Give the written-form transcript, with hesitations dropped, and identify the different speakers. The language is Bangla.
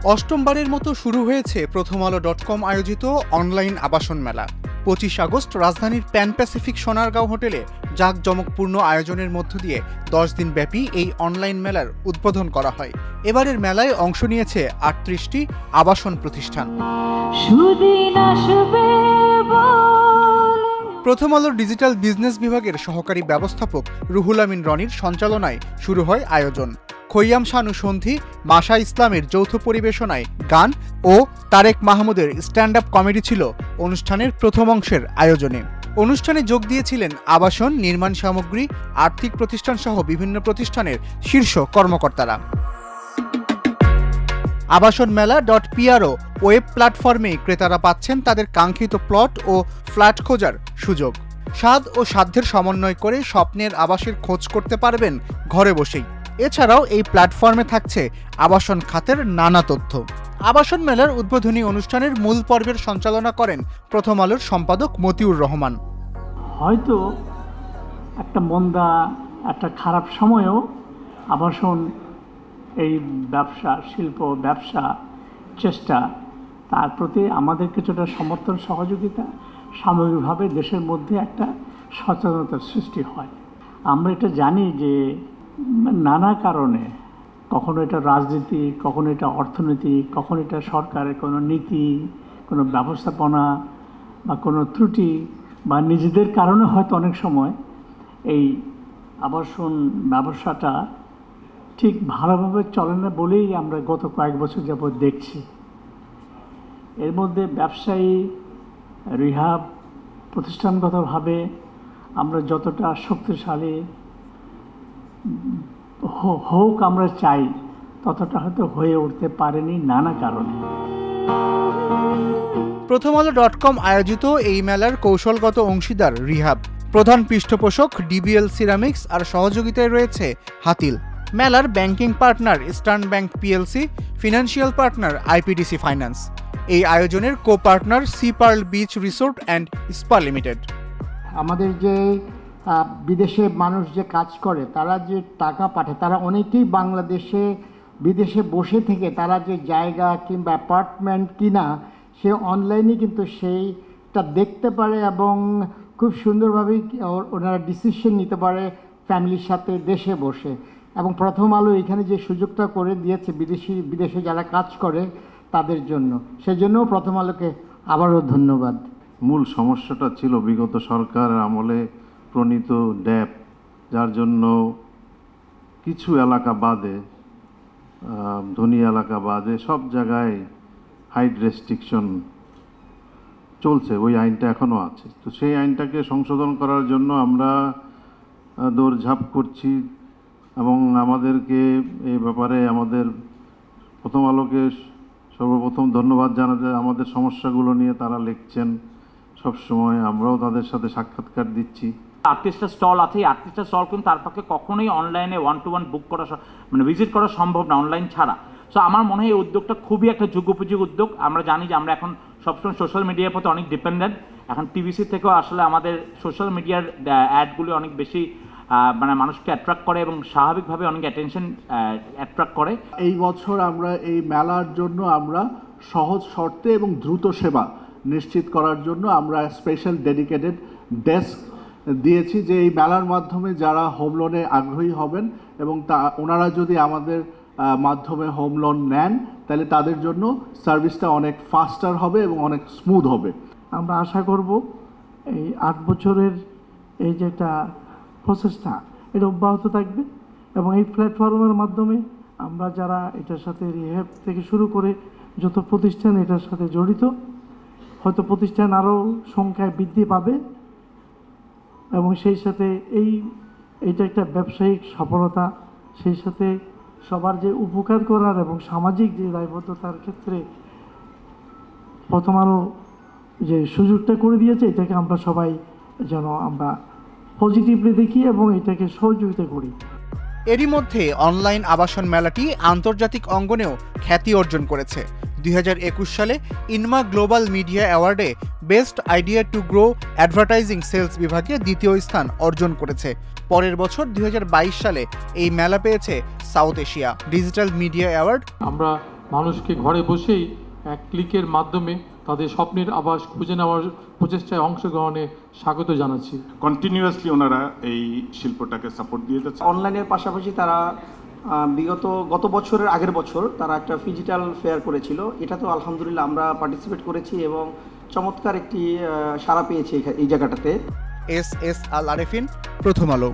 Speaker 1: অষ্টমবারের মতো শুরু হয়েছে প্রথমআলো.com আয়োজিত অনলাইন আবাসন মেলা। 25 আগস্ট রাজধানীর প্যান প্যাসিফিক সোনারগাঁও হোটেলে জাঁকজমকপূর্ণ আয়োজনের মধ্য দিয়ে 10 দিন ব্যাপী এই অনলাইন মেলার উদ্বোধন করা হয়। এবারের মেলায় অংশ নিয়েছে 38টি আবাসন প্রতিষ্ঠান। প্রথম আলোর ডিজিটাল বিজনেস বিভাগের সহকারী ব্যবস্থাপক রুহুল আমিন রনির সঞ্চালনায় শুরু হয় আয়োজন। খৈয়াম শানু সন্ধি, মাশা ইসলামের যৌথ পরিবেশনায় গান ও তারেক মাহমুদের স্ট্যান্ড আপ কমেডি ছিল অনুষ্ঠানের প্রথম অংশের আয়োজনে। অনুষ্ঠানে যোগ দিয়েছিলেন আবাসন, নির্মাণ সামগ্রী, আর্থিক প্রতিষ্ঠান সহ বিভিন্ন প্রতিষ্ঠানের শীর্ষ কর্মকর্তারা। আবাসন মেলা .pro ওয়েব প্ল্যাটফর্মে ক্রেতারা পাচ্ছেন তাদের কাঙ্ক্ষিত প্লট ও ফ্ল্যাট খোঁজার সুযোগ। স্বাদ ও সাধ্যের সমন্বয় করে স্বপ্নের আবাসের খোঁজ করতে পারবেন ঘরে বসেই। এছাড়াও এই প্ল্যাটফর্মে থাকছে আবাসন খাতের নানা তথ্য। আবাসন মেলার উদ্বোধনী অনুষ্ঠানের মূল পর্বের সঞ্চালনা করেন প্রথম আলোর সম্পাদক মতিউর রহমান।
Speaker 2: হয়তো একটা মন্দা, একটা খারাপ সময়েও আবাসন এই ব্যবসা, শিল্প ব্যবসা চেষ্টা, তার প্রতি আমাদের কিছুটা সমর্থন সহযোগিতা, সামগ্রিকভাবে দেশের মধ্যে একটা সচেতনতার সৃষ্টি হয়। আমরা এটা জানি যে নানা কারণে, কখনো এটা রাজনীতি, কখনো এটা অর্থনীতি, কখনো এটা সরকারের কোনো নীতি, কোনো ব্যবস্থাপনা বা কোনো ত্রুটি বা নিজেদের কারণে হয়তো অনেক সময় এই আবাসন ব্যবসাটা ঠিক ভালোভাবে চলে না বলেই আমরা গত কয়েক বছর যাবৎ দেখছি। এর মধ্যে ব্যবসায়ী, রিহাব, প্রতিষ্ঠানগতভাবে আমরা যতটা শক্তিশালী হোক আমরা চাই, ততটা হয়তো হয়ে উঠতে পারেনি নানা কারণে।
Speaker 1: প্রথমআলো.com আয়োজিত এই মেলার কৌশলগত অংশীদার রিহাব, প্রধান পৃষ্ঠপোষক ডিবিএল সিরামিক্স আর সহযোগিতায় রয়েছে হাতিল। মেলার banking partner Eastern Bank PLC, financial partner IPDC Finance. এই আয়োজনের co partner Sea Pearl Beach Resort and Spa Limited.
Speaker 3: আমাদের যে বিদেশে মানুষ যে কাজ করে, তারা যে টাকা পাঠায়, তারা অনেকেই বাংলাদেশে বিদেশে বসে থেকে তারা যে জায়গা কিংবা অ্যাপার্টমেন্ট কিনা, সে অনলাইনে কিন্তু সেইটা দেখতে পারে এবং খুব সুন্দরভাবেই ওনারা ডিসিশন নিতে পারে ফ্যামিলির সাথে দেশে বসে। এবং প্রথম আলো এখানে যে সুযোগটা করে দিয়েছে বিদেশে যারা কাজ করে তাদের জন্য, সেজন্যও প্রথম আলোকে আবারও ধন্যবাদ।
Speaker 4: মূল সমস্যাটা ছিল বিগত সরকার আমলে প্রণীত ড্যাপ, যার জন্য কিছু এলাকা বাদে, ধনী এলাকা বাদে সব জায়গায় হাইট রেস্ট্রিকশন চলছে। ওই আইনটা এখনও আছে। তো সেই আইনটাকে সংশোধন করার জন্য আমরা দৌড়ঝাঁপ করছি এবং আমাদেরকে এই ব্যাপারে আমাদের প্রথম আলোকে সর্বপ্রথম ধন্যবাদ জানাতে, আমাদের সমস্যাগুলো নিয়ে তারা লিখছেন সবসময়, আমরাও তাদের সাথে সাক্ষাৎকার দিচ্ছি।
Speaker 5: 38টা স্টল আছে, এই 38টা স্টল কিন্তু তার পক্ষে কখনোই অনলাইনে 1-to-1 বুক করা, মানে ভিজিট করা সম্ভব না অনলাইন ছাড়া। সো আমার মনে হয় এই উদ্যোগটা খুবই একটা যুগোপযোগী উদ্যোগ। আমরা জানি যে আমরা এখন সবসময় সোশ্যাল মিডিয়ার প্রতি অনেক ডিপেন্ডেন্ট। এখন টিভিসি থেকেও আসলে আমাদের সোশ্যাল মিডিয়ার অ্যাডগুলি অনেক বেশি মানে মানুষকে অ্যাট্রাক্ট করে এবং স্বাভাবিকভাবে অনেক অ্যাটেনশন অ্যাট্রাক্ট করে।
Speaker 6: এই বছর আমরা এই মেলার জন্য আমরা সহজ শর্তে এবং দ্রুত সেবা নিশ্চিত করার জন্য আমরা স্পেশাল ডেডিকেটেড ডেস্ক দিয়েছি, যে এই মেলার মাধ্যমে যারা হোম লোনে আগ্রহী হবেন এবং ওনারা যদি আমাদের মাধ্যমে হোম লোন নেন, তাহলে তাদের জন্য সার্ভিসটা অনেক ফাস্টার হবে এবং অনেক স্মুথ হবে।
Speaker 2: আমরা আশা করব এই 8 বছরের এই যে একটা প্রচেষ্টা, এটা অব্যাহত থাকবে এবং এই প্ল্যাটফর্মের মাধ্যমে আমরা যারা এটার সাথে রিহ্যাব থেকে শুরু করে যত প্রতিষ্ঠান এটার সাথে জড়িত, হয়তো প্রতিষ্ঠান আরও সংখ্যায় বৃদ্ধি পাবে এবং সেই সাথে এইটা একটা ব্যবসায়িক সফলতা, সেই সাথে সবার যে উপকার করার এবং সামাজিক যে দায়বদ্ধতার ক্ষেত্রে প্রথম আলো যে সুযোগটা করে দিয়েছে, এটাকে আমরা সবাই যেন আমরা পজিটিভলি দেখি এবং এটাকে সহযোগিতা করি।
Speaker 1: এরই মধ্যে অনলাইন আবাসন মেলাটি আন্তর্জাতিক অঙ্গনেও খ্যাতি অর্জন করেছে। 2021 সালে ইনমা গ্লোবাল মিডিয়া অ্যাওয়ার্ডে best idea to grow advertising sales বিভাগে দ্বিতীয় স্থান অর্জন করেছে। পরের বছর 2022 সালে এই মেলা পেয়েছে south Asia digital media award.
Speaker 6: আমরা
Speaker 7: মানুষকে ঘরে বসেই এক ক্লিকের মাধ্যমে তাদের স্বপ্নের আবাস খুঁজে নেওয়ার প্রচেষ্টায় অংশগ্রহণে স্বাগত জানাচ্ছি।
Speaker 8: কন্টিনিউয়াসলি ওনারা এই শিল্পটাকে সাপোর্ট দিয়ে যাচ্ছে।
Speaker 9: অনলাইনের পাশাপাশি তারা গত বছরের আগের বছর তারা একটা ফিজিক্যাল ফেয়ার করেছিল, এটা তো আলহামদুলিল্লাহ আমরা পার্টিসিপেট করেছি এবং চমৎকার একটি সাড়া পেয়েছি এই জায়গাটাতে।
Speaker 1: এস আল আরেফিন, প্রথম আলো।